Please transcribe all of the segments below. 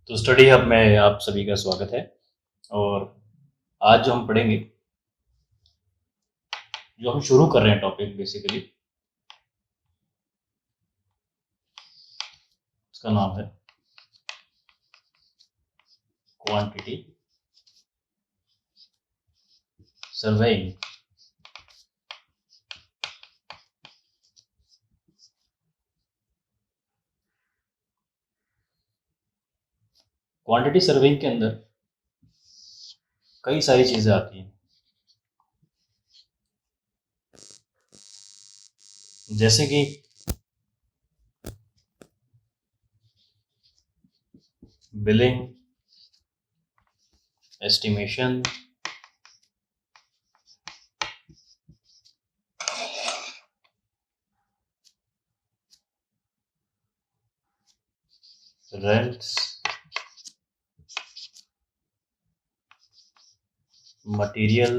तो study hub में आप सभी का स्वागत है। और आज जो हम पढ़ेंगे, जो हम शुरू कर रहे हैं टॉपिक बेसिकली, उसका नाम है क्वांटिटी सर्वेइंग। क्वांटिटी सर्वेइंग के अंदर कई सारी चीज़ें आती हैं, जैसे कि billing, estimation, rents, material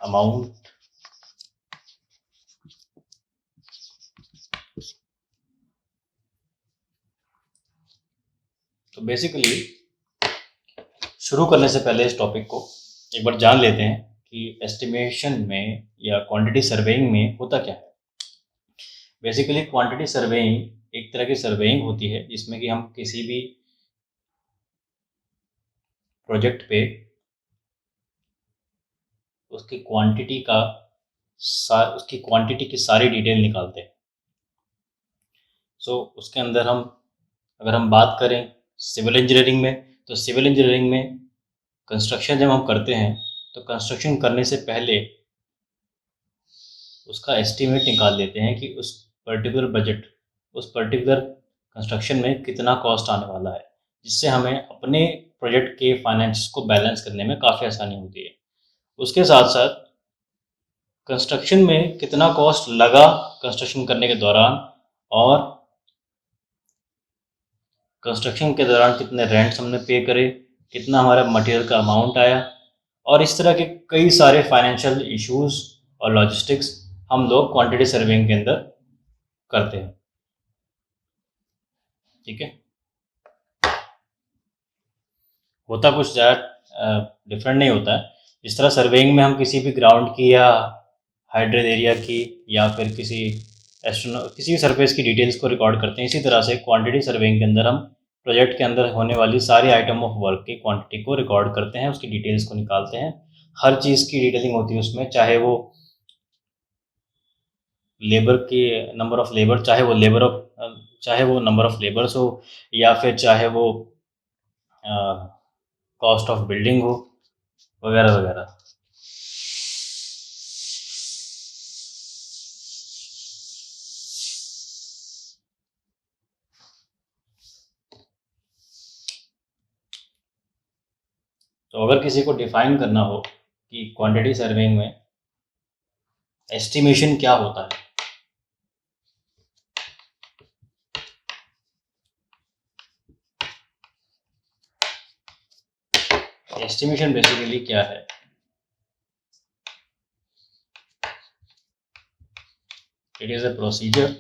amount, तो बेसिकली शुरू करने से पहले इस टॉपिक को एक बार जान लेते हैं कि एस्टिमेशन में या क्वांटिटी सर्वेइंग में होता क्या है। बेसिकली क्वांटिटी सर्वेइंग एक तरह की सर्वेइंग होती है जिसमें कि हम किसी भी प्रोजेक्ट पे उसकी क्वांटिटी की सारी डिटेल निकालते हैं। उसके अंदर अगर हम बात करें सिविल इंजीनियरिंग में, तो सिविल इंजीनियरिंग में कंस्ट्रक्शन जब हम करते हैं तो कंस्ट्रक्शन करने से पहले उसका एस्टीमेट निकाल लेते हैं कि उस पर्टिकुलर कंस्ट्रक्शन में कितना कॉस्ट आने वाला है, जिससे हमें अपने प्रोजेक्ट के फाइनेंस को बैलेंस करने में काफ़ी आसानी होती है। उसके साथ साथ कंस्ट्रक्शन में कितना कॉस्ट लगा कंस्ट्रक्शन करने के दौरान, और कंस्ट्रक्शन के दौरान कितने रेंट्स हमने पे करे, कितना हमारा मटेरियल का अमाउंट आया, और इस तरह के कई सारे फाइनेंशियल इश्यूज और लॉजिस्टिक्स हम लोग क्वांटिटी सर्वेइंग के अंदर करते हैं। ठीक है, होता कुछ ज़्यादा डिफरेंट नहीं होता है। जिस तरह सर्वेइंग में हम किसी भी ग्राउंड की या हाइड्रेल एरिया की या फिर किसी भी सरफेस की डिटेल्स को रिकॉर्ड करते हैं, इसी तरह से क्वांटिटी सर्वेइंग के अंदर हम प्रोजेक्ट के अंदर होने वाली सारी आइटम ऑफ वर्क की क्वांटिटी को रिकॉर्ड करते हैं, उसकी डिटेल्स को निकालते हैं। हर चीज़ की डिटेलिंग होती है उसमें, चाहे वो लेबर के नंबर ऑफ लेबर चाहे वो नंबर ऑफ लेबर्स हो, या फिर चाहे वो कॉस्ट ऑफ बिल्डिंग हो, वगैरह वगैरह। तो अगर किसी को डिफाइन करना हो कि क्वांटिटी सर्वेइंग में एस्टिमेशन क्या होता है, एस्टिमेशन बेसिकली क्या है? It is a procedure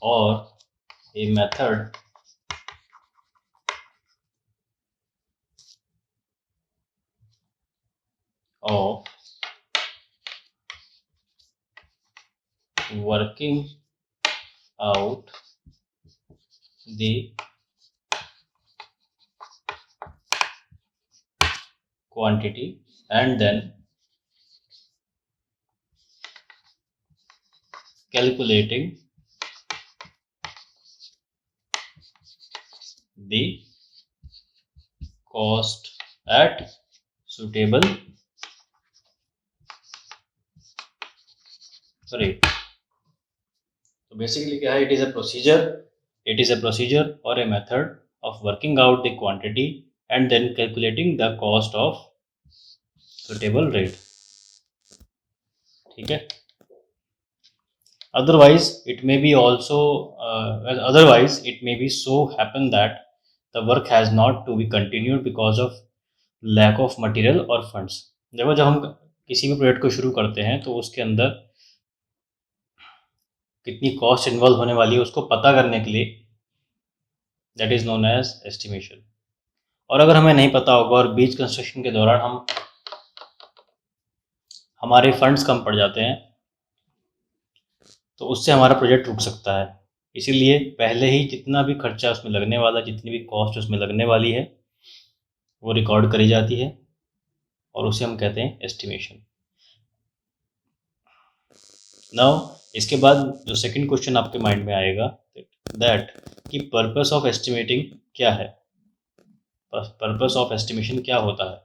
or a method of working out the quantity and then calculating the cost at suitable rate. So basically क्या है? It is a procedure or a method of working out the quantity and then calculating the cost of suitable rate. ठीक है, otherwise it may be so happen that the work has not to be continued because of lack of material or funds। देखो, जब हम किसी भी project को शुरू करते हैं तो उसके अंदर कितनी कॉस्ट इन्वॉल्व होने वाली है उसको पता करने के लिए that is known as estimation. और अगर हमें नहीं पता होगा और बीच कंस्ट्रक्शन के दौरान हमारे फंड्स कम पड़ जाते हैं तो उससे हमारा प्रोजेक्ट रुक सकता है। इसीलिए पहले ही जितना भी खर्चा उसमें लगने वाला, जितनी भी कॉस्ट उसमें लगने वाली है, वो रिकॉर्ड करी जाती है और उसे हम कहते हैं एस्टिमेशन। नाउ इसके बाद जो सेकंड क्वेश्चन आपके माइंड में आएगा दैट कि पर्पस ऑफ एस्टिमेटिंग क्या है, पर्पस ऑफ एस्टिमेशन क्या होता है।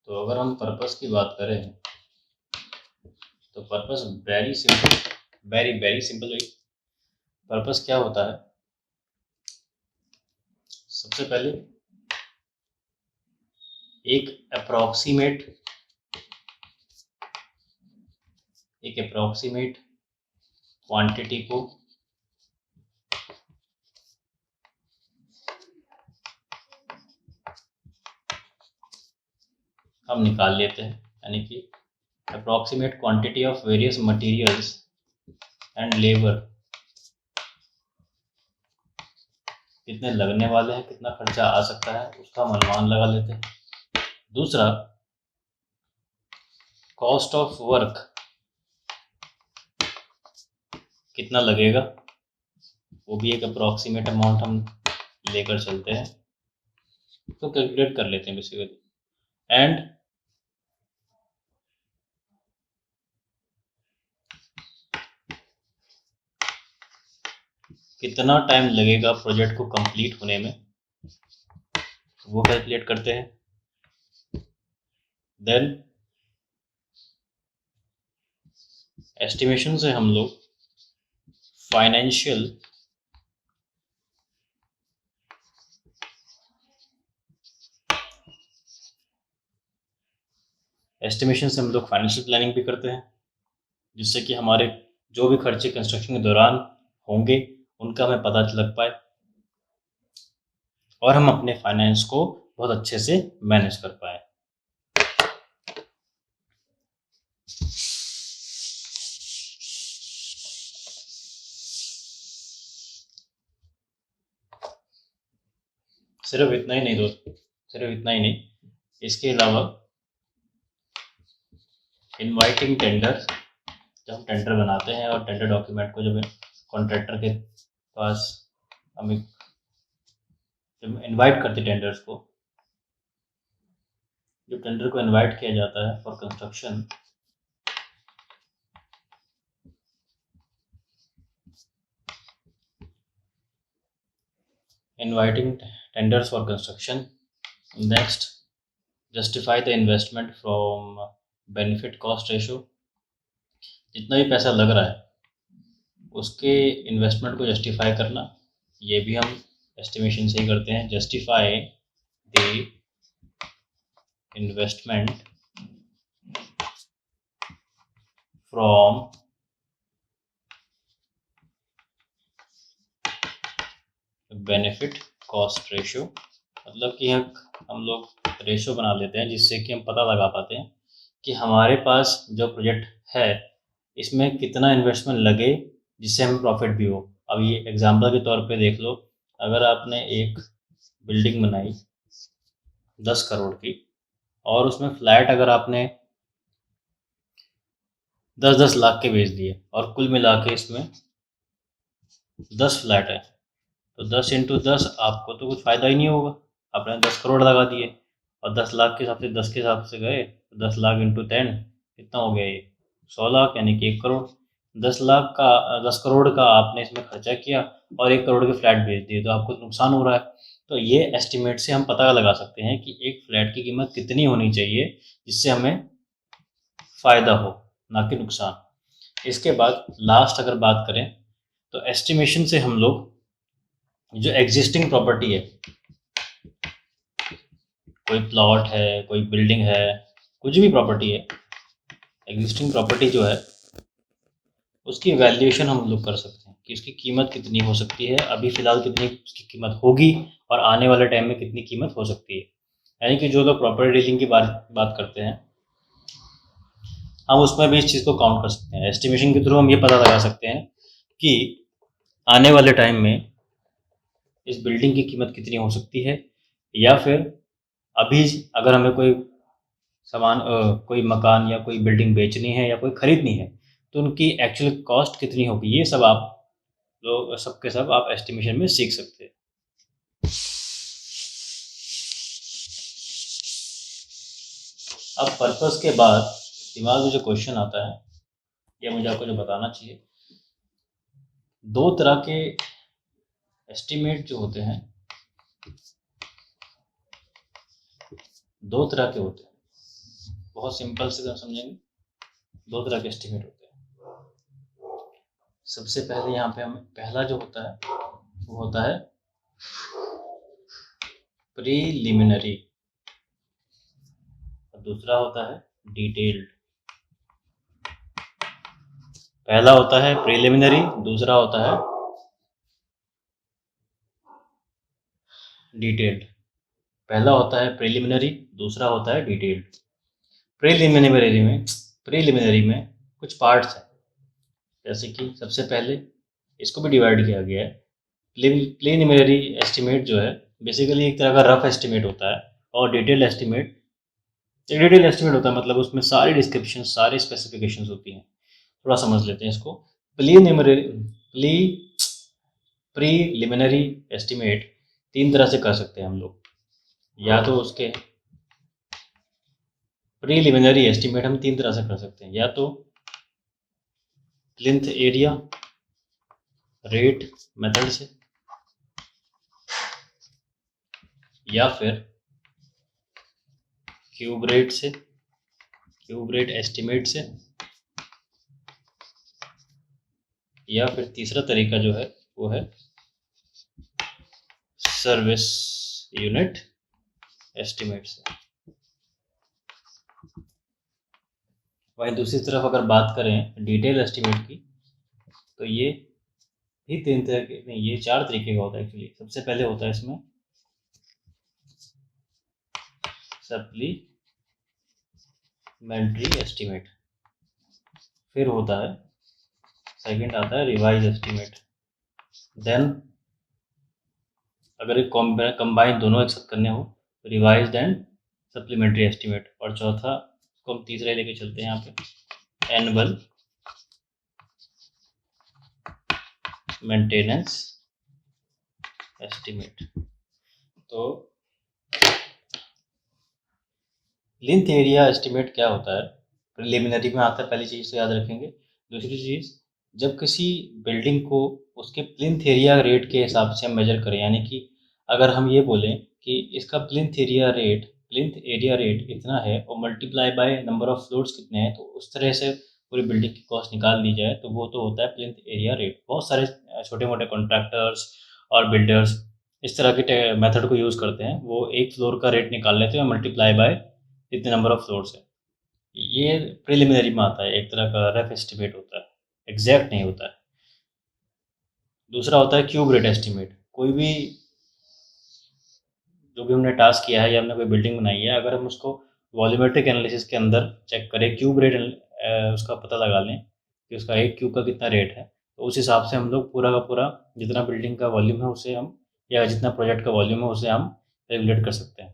तो अगर हम पर्पस की बात करें तो purpose very simple, very very simple. Purpose क्या होता है, सबसे पहले एक अप्रॉक्सीमेट क्वांटिटी को हम निकाल लेते हैं, यानी कि approximate quantity of various materials and labour, कितने लगने वाले हैं, कितना खर्चा आ सकता है, उसका हम अनुमान लगा लेते हैं। दूसरा, कॉस्ट ऑफ वर्क, कितना लगेगा, वो भी एक अप्रॉक्सीमेट अमाउंट हम लेकर चलते हैं, तो कैलकुलेट कर लेते हैं बेसिकली। एंड कितना टाइम लगेगा प्रोजेक्ट को कंप्लीट होने में, वो कैलकुलेट करते हैं। देन एस्टिमेशन से हम लोग फाइनेंशियल प्लानिंग भी करते हैं, जिससे कि हमारे जो भी खर्चे कंस्ट्रक्शन के दौरान होंगे उनका हमें पता लग पाए और हम अपने फाइनेंस को बहुत अच्छे से मैनेज कर पाए। सिर्फ इतना ही नहीं दोस्त, सिर्फ इतना ही नहीं, इसके अलावा इनवाइटिंग टेंडर, जब हम टेंडर बनाते हैं और टेंडर डॉक्यूमेंट को जब कॉन्ट्रैक्टर के पास हम जब इनवाइट करते टेंडर्स को, जब टेंडर को इनवाइट किया जाता है for construction, inviting tenders for construction, next justify the investment from benefit cost ratio, जितना भी पैसा लग रहा है उसके इन्वेस्टमेंट को जस्टिफाई करना, ये भी हम एस्टिमेशन से ही करते हैं। Justify the investment from benefit cost ratio, मतलब कि हम लोग रेशो बना लेते हैं जिससे कि हम पता लगा पाते हैं कि हमारे पास जो प्रोजेक्ट है इसमें कितना इन्वेस्टमेंट लगे जिससे हमें प्रॉफिट भी हो। अब ये एग्जांपल के तौर पे देख लो, अगर आपने एक बिल्डिंग बनाई 10 करोड़ की और उसमें फ्लैट अगर आपने 10-10 लाख के बेच दिए और कुल मिला के इसमें 10 फ्लैट है, तो 10 इंटू 10 आपको तो कुछ फ़ायदा ही नहीं होगा, आपने 10 करोड़ लगा दिए और 10 लाख के हिसाब से 10 के हिसाब से गए तो 10 लाख इंटू 10 कितना हो गया, ये 100 लाख, यानी कि 1 करोड़। 10 करोड़ का आपने इसमें खर्चा किया और 1 करोड़ के फ्लैट बेच दिए, तो आपको नुकसान हो रहा है। तो ये एस्टिमेट से हम पता लगा सकते हैं कि एक फ्लैट की कीमत कितनी होनी चाहिए जिससे हमें फ़ायदा हो, ना कि नुकसान। इसके बाद लास्ट अगर बात करें तो एस्टिमेशन से हम लोग जो एग्जिस्टिंग प्रॉपर्टी है, कोई प्लॉट है, कोई बिल्डिंग है, कुछ भी प्रॉपर्टी है, एग्जिस्टिंग प्रॉपर्टी जो है उसकी वैल्यूएशन हम लोग कर सकते हैं कि उसकी कीमत कितनी हो सकती है, अभी फ़िलहाल कितनी उसकी कीमत होगी और आने वाले टाइम में कितनी कीमत हो सकती है। यानी कि जो लोग प्रॉपर्टी डीलिंग की बात करते हैं, हम उसमें भी इस चीज़ को काउंट कर सकते हैं। एस्टिमेशन के थ्रू हम ये पता लगा सकते हैं कि आने वाले टाइम में इस बिल्डिंग की कीमत कितनी हो सकती है, या फिर अभी अगर हमें कोई मकान या कोई बिल्डिंग बेचनी है या कोई खरीदनी है, तो उनकी एक्चुअल कॉस्ट कितनी होगी, ये सब आप लोग सब के सब आप एस्टिमेशन में सीख सकते हैं। अब पर्पस के बाद दिमाग में जो क्वेश्चन आता है या मुझे आपको जो बताना चाहिए, दो तरह के एस्टिमेट जो होते हैं, दो तरह के होते हैं। बहुत सिंपल से हम समझेंगे, दो तरह के एस्टिमेट होते हैं। सबसे पहले यहाँ पे हमें पहला जो होता है वो होता है प्रीलिमिनरी और दूसरा होता है डिटेल्ड। पहला होता है प्रीलिमिनरी, दूसरा होता है डिटेल्ड। पहला होता है प्रीलिमिनरी, दूसरा होता है डिटेल्ड। प्रीलिमिनरी में कुछ पार्ट्स हैं, जैसे कि सबसे पहले इसको भी डिवाइड किया गया है। प्रीलिमिनरी एस्टिमेट जो है बेसिकली एक तरह का रफ एस्टिमेट होता है, और डिटेल्ड एस्टिमेट एक डिटेल एस्टिमेट होता है, मतलब उसमें सारी डिस्क्रिप्शन सारी स्पेसिफिकेशंस होती हैं। थोड़ा समझ लेते हैं इसको। प्रीलिमिनरी एस्टिमेट तीन तरह से कर सकते हैं हम लोग। या तो उसके प्रीलिमिनरी एस्टिमेट हम तीन तरह से कर सकते हैं, या तो प्लिंथ एरिया रेट मेथड से, या फिर क्यूब रेट एस्टिमेट से, या फिर तीसरा तरीका जो है वो है सर्विस यूनिट एस्टिमेट से। वहीं दूसरी तरफ अगर बात करें डिटेल एस्टिमेट की, तो ये भी तीन तरह के नहीं, ये चार तरीके का होता है एक्चुअली। सबसे पहले होता है इसमें सप्लीमेंट्री एस्टिमेट, फिर होता है सेकंड आता है रिवाइज एस्टिमेट, देन अगर कंबाइन दोनों एक साथ करने हो तो रिवाइज्ड एंड सप्लीमेंट्री एस्टिमेट, और चौथा इसको हम तीसरे लेके चलते हैं यहाँ पे एनुअल मेंटेनेंस एस्टिमेट। तो प्लिंथ एरिया एस्टिमेट क्या होता है, प्रिलिमिनरी में आता है, पहली चीज़ तो याद रखेंगे। दूसरी चीज़, जब किसी बिल्डिंग को उसके प्लिंथ एरिया रेट के हिसाब से हम मेजर करें, यानी कि अगर हम ये बोलें कि इसका प्लिंथ एरिया रेट इतना है और multiply by number of floors कितने हैं, तो उस तरह से पूरी बिल्डिंग की कॉस्ट निकाल ली जाए, तो वो तो होता है प्लिंथ एरिया रेट। बहुत सारे छोटे मोटे कॉन्ट्रैक्टर्स और बिल्डर्स इस तरह के मेथड को यूज़ करते हैं। वो एक फ्लोर का रेट निकाल लेते हैं, मल्टीप्लाई बाय इतने नंबर ऑफ फ्लोर्स है। ये प्रिलिमिनरी में आता है, एक तरह का रफ एस्टिमेट होता है, एग्जैक्ट नहीं होता है। दूसरा होता है क्यूब रेट एस्टिमेट। कोई भी जो भी हमने टास्क किया है या हमने कोई बिल्डिंग बनाई है, अगर हम उसको वॉल्यूमेट्रिक एनालिसिस के अंदर चेक करें, क्यूब रेट उसका पता लगा लें कि उसका एक क्यूब का कितना रेट है, तो उस हिसाब से हम लोग पूरा का पूरा जितना बिल्डिंग का वॉल्यूम है उसे हम, या जितना प्रोजेक्ट का वॉल्यूम है उसे हम रेगुलेट कर सकते हैं।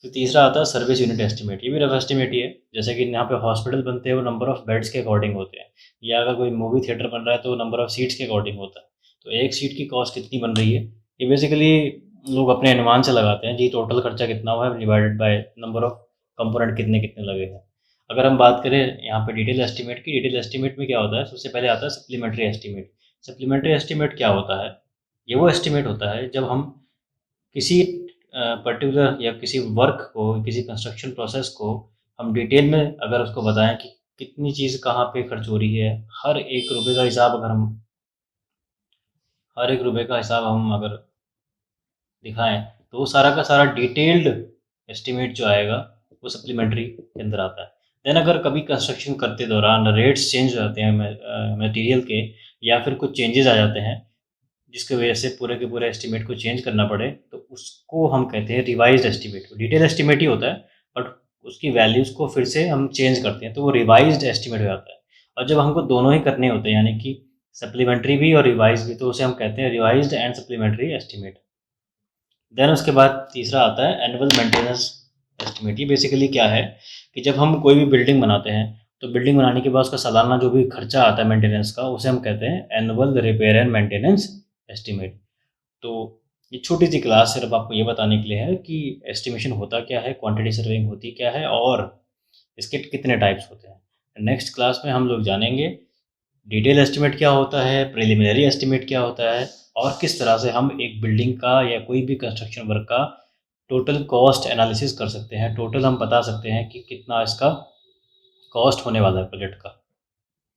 फिर तीसरा आता है सर्विस यूनिट एस्टिमेट। ये भी रफ एस्टिमेट ही है, जैसे कि यहाँ पे हॉस्पिटल बनते हैं वो नंबर ऑफ बेड्स के अकॉर्डिंग होते हैं, या अगर कोई मूवी थिएटर बन रहा है तो नंबर ऑफ सीट्स के अकॉर्डिंग होता है। तो एक सीट की कॉस्ट कितनी बन रही है, ये बेसिकली लोग अपने अनुमान से लगाते हैं जी, टोटल खर्चा कितना हुआ है divided by number of component कितने कितने लगे हैं। अगर हम बात करें यहाँ पे डिटेल एस्टिमेट की, डिटेल एस्टिमेट में क्या होता है, सबसे पहले आता है सप्लीमेंट्री एस्टिमेट। सप्लीमेंट्री एस्टिमेट क्या होता है, ये वो एस्टिमेट होता है जब हम किसी पर्टिकुलर या किसी वर्क को, किसी कंस्ट्रक्शन प्रोसेस को हम डिटेल में अगर उसको बताएं कि कितनी चीज़ कहाँ पे खर्च हो रही है, हर एक रुपए का हिसाब अगर हम हर एक रुपए का हिसाब हम अगर दिखाएं, तो वो सारा का सारा डिटेल्ड एस्टिमेट जो आएगा वो सप्लीमेंट्री के अंदर आता है। देन अगर कभी कंस्ट्रक्शन करते दौरान रेट्स चेंज हो जाते हैं मटेरियल के, या फिर कुछ चेंजेस आ जाते हैं जिसकी वजह से पूरे के पूरे एस्टीमेट को चेंज करना पड़े, तो उसको हम कहते हैं रिवाइज़्ड एस्टीमेट। डिटेल एस्टीमेट ही होता है, बट उसकी वैल्यूज़ को फिर से हम चेंज करते हैं, तो वो रिवाइज़्ड एस्टीमेट हो जाता है। और जब हमको दोनों ही करने होते हैं, यानी कि सप्लीमेंट्री भी और रिवाइज़ भी, तो उसे हम कहते हैं revised and supplementary estimate. Then उसके बाद तीसरा आता है एनुअल मेंटेनेंस एस्टीमेट। ये बेसिकली क्या है कि जब हम कोई भी बिल्डिंग बनाते हैं, तो बिल्डिंग बनाने के बाद उसका सालाना जो भी खर्चा आता है मेंटेनेंस का, उसे हम कहते हैं annual repair and maintenance estimate. तो ये छोटी-सी क्लास सिर्फ़ आपको ये बताने के लिए है कि एस्टिमेशन होता क्या है, क्वांटिटी सर्वेइंग होती क्या है और इसके कितने टाइप्स होते हैं। नेक्स्ट क्लास में हम लोग जानेंगे डिटेल एस्टीमेट क्या होता है, प्रिलिमिनरी एस्टीमेट क्या होता है और किस तरह से हम एक बिल्डिंग का या कोई भी कंस्ट्रक्शन वर्क का टोटल कॉस्ट एनालिसिस कर सकते हैं। टोटल हम बता सकते हैं कि कितना इसका कॉस्ट होने वाला है प्रोजेक्ट का।